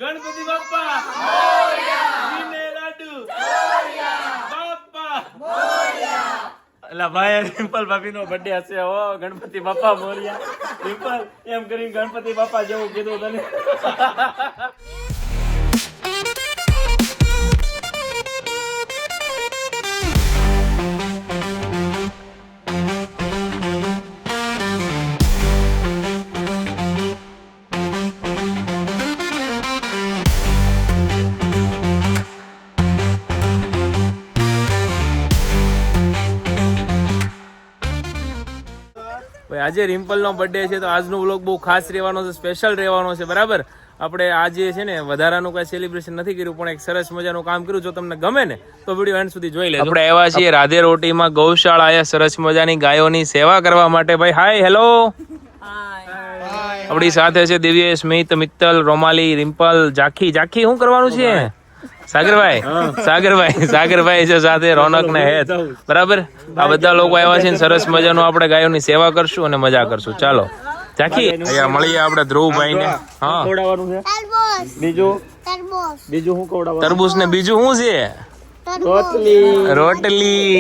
ગણપતિ બાપ્પા મોરયા, વિને લાડુ મોરયા, બાપ્પા મોરયા. એલા ભાઈ રિમ્પલ ભાભી નો બર્થડે હશે હો. ગણપતિ બાપ્પા મોરયા. રિમ્પલ એમ કરીને ગણપતિ બાપ્પા જેવું કીધું તને. આજે રિમ્પલ નો બર્થડે છે તો આજનો વ્લોગ બહુ ખાસ રહેવાનો છે, સ્પેશિયલ રહેવાનો છે. બરાબર, આપણે આજે છે ને વધારાનું કઈ સેલિબ્રેશન નથી કર્યું, પણ એક સરસ મજાનું કામ કર્યું. જો તમને ગમે ને તો વિડીયો એન્ડ સુધી જોઈ લેજો. આપણે આવ્યા છીએ રાધે રોટીમાં ગૌશાળા, આયા સરસ મજાની ગાયોની સેવા કરવા માટે. ભાઈ હાય, હેલો. આપણી સાથે છે દિવ્ય, સ્મિત, મિત્તલ, રોમાલી, રિમ્પલ, જાખી. જાખી શું કરવાનું છે? સાગરભાઈ છે સાથે, રોનક ને હેત. બરાબર, આ બધા લોકો આવ્યા છે. સરસ મજાનું આપણે ગાયોની સેવા કરશું અને મજા કરશું. ચાલો જાખી, અહીંયા મળીએ આપણે ધ્રુવભાઈ ને. હા, બીજું શું ખવડાવવાનું? તરબૂચ ને બીજું શું છે? રોટલી.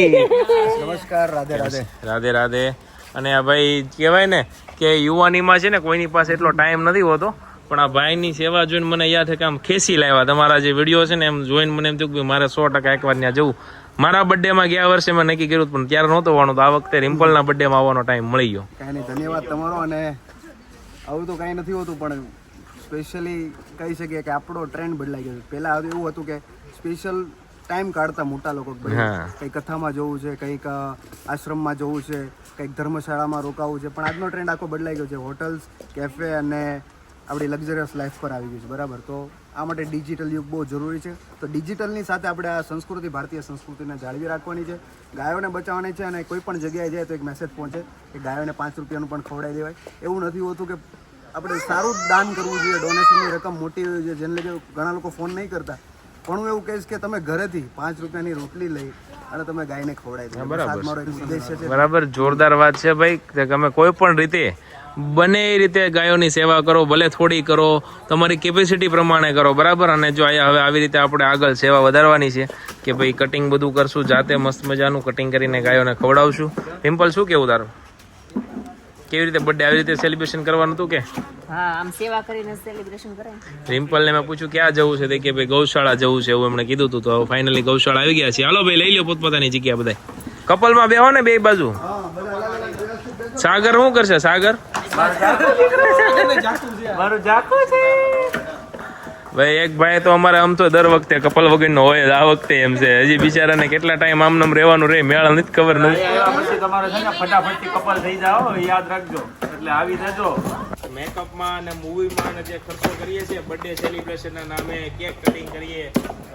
નમસ્કાર, રાધે રાધે. રાધે રાધે. અને આ ભાઈ કહેવાય ને કે યુવાનીમાં છે ને કોઈની પાસે એટલો ટાઈમ નથી હોતો, પણ આ ભાઈની સેવા જોઈને મને યાદ છે કે આમ ખેસી લાવ્યા. તમારા જે વિડીયો છે ને એમ જોઈને મને એમ થયું કે મારે 100% એકવાર ત્યાં જવું. મારા બર્થડેમાં ગયા વર્ષે મેં નક્કી કર્યું પણ ત્યારે નહોતો આવવાનું, તો આ વખતે રિમ્પલના બર્થડેમાં આવવાનો ટાઈમ મળી ગયો. કાંઈ નહીં, ધન્યવાદ તમારો. અને આવું તો કાંઈ નથી હોતું, પણ સ્પેશિયલી કહી શકીએ કે આપણો ટ્રેન્ડ બદલાઈ ગયો છે. પહેલાં એવું હતું કે સ્પેશિયલ ટાઈમ કાઢતા મોટા લોકો, કંઈક કથામાં જવું છે, કંઈક આશ્રમમાં જવું છે, કંઈક ધર્મશાળામાં રોકાવું છે. પણ આજનો ટ્રેન્ડ આખો બદલાઈ ગયો છે. હોટલ્સ, કેફે અને આપણી લક્ઝરિયસ લાઈફ પર આવી ગયું છે. બરાબર, તો આ માટે ડિજિટલ યુગ બહુ જરૂરી છે. તો ડિજિટલની સાથે આપણે આ સંસ્કૃતિ, ભારતીય સંસ્કૃતિને જાળવી રાખવાની છે, ગાયોને બચાવવાની છે. અને કોઈ પણ જગ્યાએ જાય તો એક મેસેજ પહોંચે કે ગાયોને 5 રૂપિયાનું પણ ખવડાવી દેવાય. એવું નથી હોતું કે આપણે સારું દાન કરવું જોઈએ, ડોનેશનની રકમ મોટી હોય છે, જેને લીધે ઘણા લોકો ફોન નહીં કરતા. પણ હું એવું કહીશ કે તમે ઘરેથી 5 રૂપિયાની રોટલી લઈ અને તમે ગાયને ખવડાવી દો. મારો એક ઉદ્દેશ્ય છે. બરાબર, જોરદાર વાત છે ભાઈ. તમે કોઈ પણ રીતે બને એ રીતે ગાયોની સેવા કરો, ભલે થોડી કરો, તમારી કેપેસિટી પ્રમાણે કરો. બરાબર, અને જો અહીંયા હવે આવી રીતે આપણે આગળ સેવા વધારવાની છે કે ભાઈ કટિંગ બધું કરશું, જાતે મસ્ત મજાનું કટિંગ કરીને ગાયોને ખવડાવશું. રિમ્પલ શું કેવું તારું? કેવી રીતે બર્થડે આવી રીતે સેલિબ્રેશન કરવાનું હતું કે? હા, આમ સેવા કરીને સેલિબ્રેશન કરાય. રિમ્પલ ને મેં પૂછ્યું ક્યાં જવું છે, કે ભાઈ ગૌશાળા જવું છે એવું એમણે કીધું હતું. તો ફાઇનલી ગૌશાળા આવી ગયા છે. હાલો ભાઈ, લઈ લો પોતપોતાની જગ્યા. બધા કપલમાં બેહો ને બે બાજુ. સાગર શું કરશે? સાગર મારું જાકુ છે ભાઈ. એક ભાઈ તો અમારે આમ તો દર વખતે કપલ વગરનો હોય, આ વખતે એમ છે. હજી બિચારાને કેટલા ટાઈમ આમ નામ રહેવાનું રે, મેળા નથી ખબર નથી. પછી તમારે છે ને ફટાફટથી કપલ થઈ જાઓ, યાદ રાખજો. એટલે આવી જજો. મેકઅપમાં અને મૂવીમાં ને જે ખર્ચો કરીએ છીએ બર્થડે સેલિબ્રેશનના નામે, કેક કટિંગ કરીએ,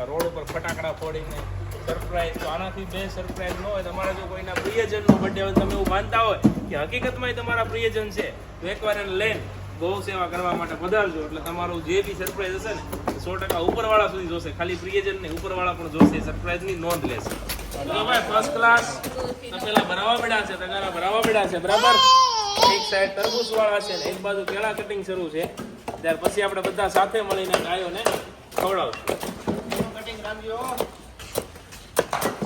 રોડ ઉપર ફટાકડા ફોડીને સરપ્રાઈઝ, તો આનાથી બે સરપ્રાઈઝ ન હોય. તમારા જો કોઈના પ્રિયજનનો બર્થડે હોય, તમે એવું માનતા હોય કે હકીકતમાં તમારા પ્રિયજન છે, તો એકવાર એને લઈને ગૌ સેવા કરવા માટે પધારજો. એટલે તમારું જે બી સરપ્રાઈઝ હશે ને 100% ઉપરવાળા સુધી જોશે, ખાલી પ્રિયજન ને ઉપરવાળા પણ જોશે. સરપ્રાઈઝની નોંધ લેશે. ચલો ભાઈ, ફર્સ્ટ ક્લાસ તપેલા ભરાવા પડ્યા છે, તગારા ભરાવા પડ્યા છે. બરાબર, એક સાઈડ તરબૂચ વાળા છે ને એક બાજુ કેળા કટિંગ શરૂ છે. ત્યાર પછી આપણે બધા સાથે મળીને ગાયોને ખવડાવશું. કટિંગ રાખજો.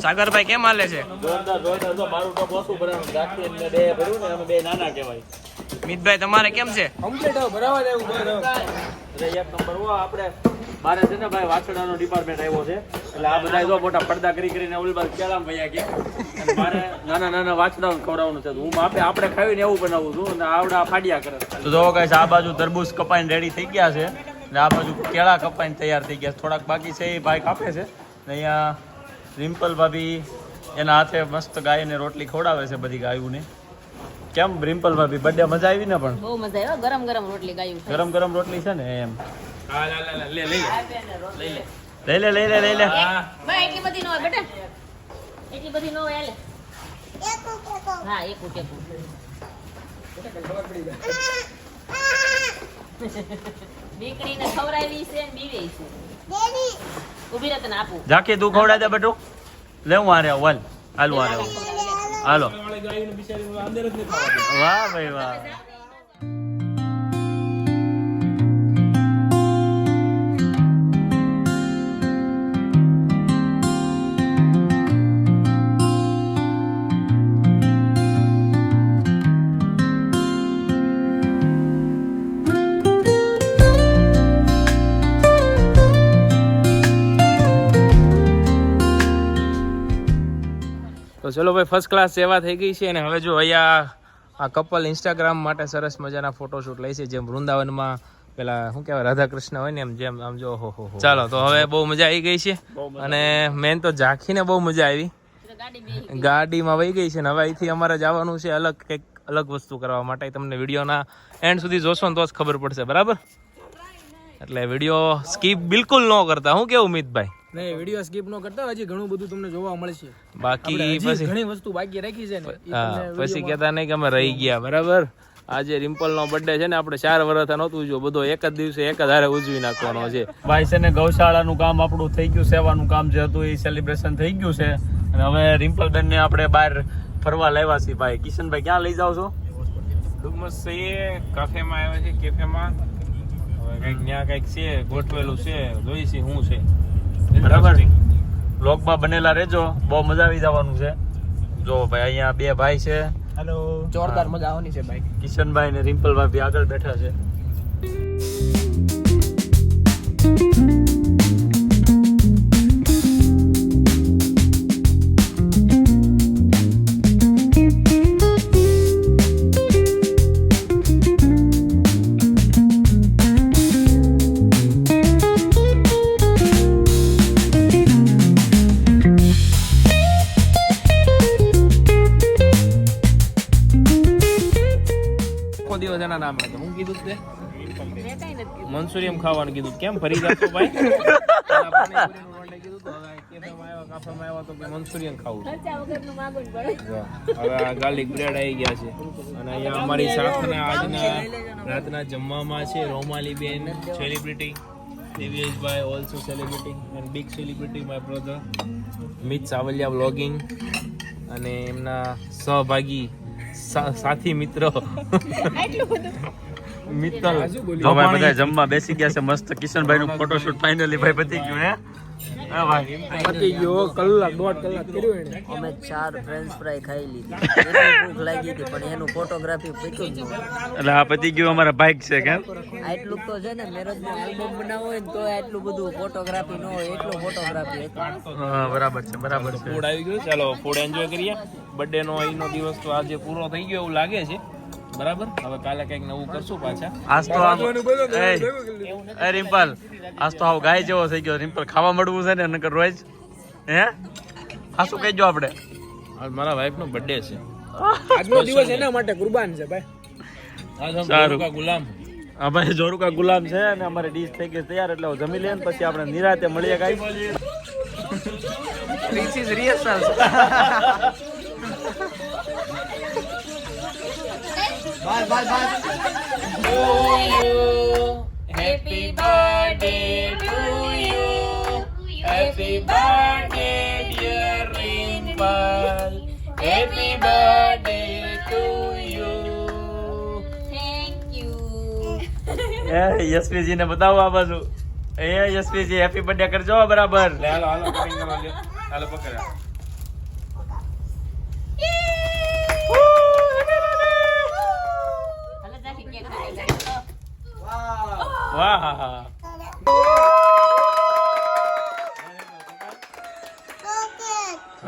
સાગરભાઈ કેમ હાલે છે? જોરદાર જોરદાર. જો મારું ટોપ ઓછું ભરાવાનું, ગાંઠી ને બે ભર્યું ને અમે બે નાના કહેવાય. મિતભાઈ તમારે કેમ છે? કમ્પ્લીટ ભરાવા દેવું. એક નંબર. આપણે મારે છે ને ભાઈ વાછડાનો ડિપાર્ટમેન્ટ આવ્યો છે, એટલે આ બધા જો મોટા પડદા કરીને ઓલી બાજુ કેળામાં ભૈયા ગયા. મારે નાના નાના વાછડાઓને ખવડાવવાનું છે. હું આપણે ખાવીને એવું બનાવું છું અને આવડા ફાડ્યા કરે. તો જો ગાઈસ, આ બાજુ તરબૂચ કપાઈને રેડી થઈ ગયા છે ને આ બાજુ કેળા કપાઈને તૈયાર થઈ ગયા. થોડાક બાકી છે, એ ભાઈ કાપે છે. અહીંયા રિમ્પલ ભાભી એના હાથે મસ્ત ગાયને રોટલી ખવડાવે છે, બધી ગાયોને. કેમ રિમ્પલ ભાભી, બર્થડે મજા આવી ને? પણ બહુ મજા આવી. ગરમ ગરમ રોટલી ગાયું. ગરમ ગરમ રોટલી છે ને એમ. હા, લે ભાઈ એટલી બધી ન હોય બેટા, એટલી બધી ન હોય. હા, એક દીકરીને ખવડાવી છે ને બીવે છે. ઉભી રહે તને આપું. જાકે તું ખવડાવી દે બેટું. લે હું આરે હાલ હાલો હાલો. વાહ ભાઈ વાહ. ચલો ભાઈ ફર્સ્ટ ક્લાસ સેવા થઈ ગઈ છે અને હવે જો અહીંયા આ કપલ ઇન્સ્ટાગ્રામ માટે સરસ મજાના ફોટોશૂટ લે છે જેમ વૃંદાવનમાં પેલા શું કહેવાય રાધા કૃષ્ણ હોય ને એમ જેમ આમ જો હો ચાલો તો હવે બહુ મજા આવી ગઈ છે અને મેન તો ઝાંખીને બહુ મજા આવી ગાડીમાં વહી ગઈ છે ને હવે અહીંથી અમારે જવાનું છે અલગ કંઈક અલગ વસ્તુ કરવા માટે તમને વિડીયોના એન્ડ સુધી જોશો ને તો જ ખબર પડશે બરાબર એટલે વિડીયો સ્કીપ બિલકુલ ન કરતા હું કેવું મિતભાઈ નહીં વિડીયો સ્કીપ ન કરતા હજી ઘણું બધું તમને જોવા મળશે બાકી હજી પછી ઘણી વસ્તુ બાકી રાખી છે ને ઈ હા તમને પછી કહેતા નહીં કે અમે રહી ગયા બરાબર આજે રિમ્પલનો બર્થડે છે ને આપણે 4 વર્ષ નહોતું ઉજવ્યું બધો એક જ દિવસે એક જ હારે ઉજવી નાખવાનો છે ભાઈ છે ને ગૌશાળાનું કામ આપણું થઈ ગયું સેવાનું કામ જે હતું એ સેલિબ્રેશન થઈ ગયું છે અને હવે રિમ્પલ બેન ને આપણે બહાર ફરવા લાવ્યા છીએ ભાઈ કિશનભાઈ ક્યાં લઈ જાવ છો ડુમસ છે કાફેમાં આવ્યા છે કેફેમાં હવે કંઈક ત્યાં કંઈક છે ગોઠવેલું છે જોઈશી શું છે બરાબર બ્લોગમાં બનેલા રહેજો બહુ મજા આવી જવાનું છે જો ભાઈ અહીંયા 2 ભાઈ છે હેલો જોરદાર મજા આવવાની છે ભાઈ કિશનભાઈ ને રિમ્પલભાઈ બી આગળ બેઠા છે દિવસ એના નામ હતું હું કીધું તે મંચુરિયમ ખાવાનું કીધું કેમ ફરી જતો ભાઈ મંચુરિયન ખાવું હવે ગાર્લિક બ્રેડ આવી ગયા છે અને અહીંયા અમારી સાથના આજના રાતના જમવામાં છે રોમાલી બેન celebrity દિવ્યેશભાઈ also celebrity and big celebrity my brother Mit Savaliya vlogging અને એમના સહભાગી સાથી મિત્રો મિત્તલ બધા જમવા બેસી ગયા છે મસ્ત કિશનભાઈ નું ફોટોશૂટ ફાઇનલી ભાઈ પતી ગયું હે હા ભાઈ પતી ગયો કલાક 1.5 કલાક કર્યું એને અમે 4 ફ્રેન્ચ ફ્રાય ખાઈ લીધી એટલી ભૂખ લાગી હતી પણ એનું ફોટોગ્રાફી પીતું જ નહોતું એટલે આ પતી ગયું અમારા બાઇક છે કેમ આટલું તો છે ને મેરેજમાં આલ્બમ બનાવવો હોય ને તો આટલું બધું ફોટોગ્રાફી ન હોય એટલું ફોટોગ્રાફી હતું હા બરાબર છે ફૂડ આવી ગયું ચાલો ફૂડ એન્જોય કરીએ બર્થડે નો અહીંનો દિવસ તો આજે પૂરો થઈ ગયો એવું લાગે છે બરાબર હવે કાલે કંઈક નવું કરશું પાછા આજ તો એ રિમ્પલ આજ તો આવ ગાય જેવો થઈ ગયો રિમ્પલ ખાવા મળવું છે ને નકર રોજ હે હાસું કહેજો આપણે આજ મારા વાઈફ નો બર્થડે છે આજનો દિવસ એના માટે કુરબાન છે ભાઈ આજ હમ સારું. કા ગુલામ હા ભાઈ જોરુકા ગુલામ છે અને અમારી ડીશ થઈ ગઈ તૈયાર એટલે હવે જમી લઈએ ને પછી આપણે નિરાતે મળીએ guys this is rehearsal bye bye bye Happy birthday to you. Happy birthday, dear Rimple. Happy birthday to you. Thank you. એ યશવીજી ને બતાવો આ બાજુ એ યશવીજી હેપી બર્થડે કરજો બરાબર લે હાલો હાલો કટિંગ કરવા લ્યો હાલો પકડ્યા હાલો જાકી કેક ખાઈ લે. વાહ હા હા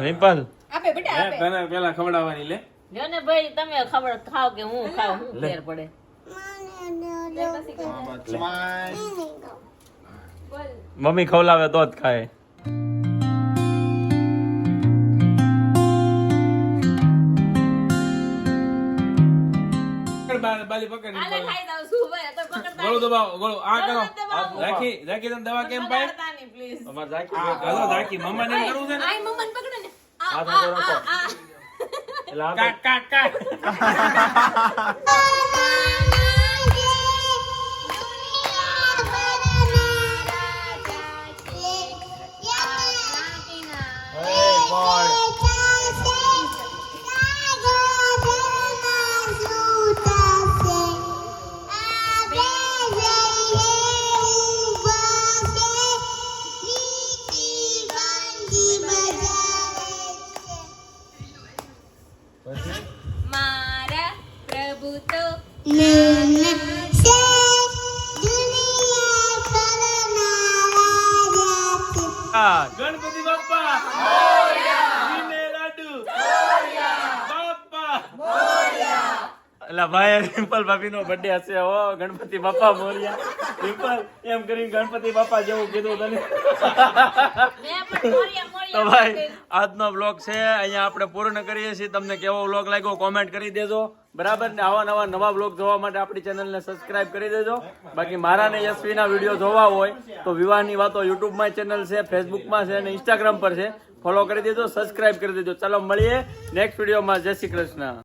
રિમ્પલ આપે બેટા આપે. તને પેલા ખવડાવવાની લે જો ને ભાઈ તમે ખબર ખાવ કે હું ખાવ હું ફેર પડે મમ્મી ખવડાવે તો જ ખાય બાલી પકડ હાલે ખાઈ દઉં છું ભાઈ તો પકડતા ગળું દબાવો ગળું આ કરો ગળું દબાવો. રાખી રાખી તને દવા કેમ પાય પકડતા નહીં પ્લીઝ અમાર જાકી હાલો રાખી મમ્મા ને કરવું છે ને આઈ મમ્મન પકડે ને આ હાથ આ આગળ રાખો. આ એટલે આ કાક કાક કાક મારા પ્રભુ તો હા ગણપતિ બાપ્પા મોરયા જીને લાડુ અલા ભાઈ રિમ્પલ ભાભી નો બર્થડે હશે હો ગણપતિ બાપા મોર્યા રિમ્પલ એમ કરીને ગણપતિ બાપા જેવું કીધું તને મેં પણ મોરિયા તો ભાઈ આજનો બ્લોગ છે અહીંયા આપણે પૂર્ણ કરીએ છીએ તમને કેવો બ્લોગ લાગ્યો કોમેન્ટ કરી દેજો બરાબર ને આવા નવા બ્લોગ જોવા માટે આપણી ચેનલને સબસ્ક્રાઇબ કરી દેજો બાકી મારા ને યશવીના વિડીયો જોવા હોય તો વિવાહની વાતો યુટ્યુબમાં ચેનલ છે ફેસબુકમાં છે અને ઇન્સ્ટાગ્રામ પર છે ફોલો કરી દેજો સબસ્ક્રાઇબ કરી દેજો ચાલો મળીએ નેક્સ્ટ વિડીયોમાં જય શ્રી કૃષ્ણ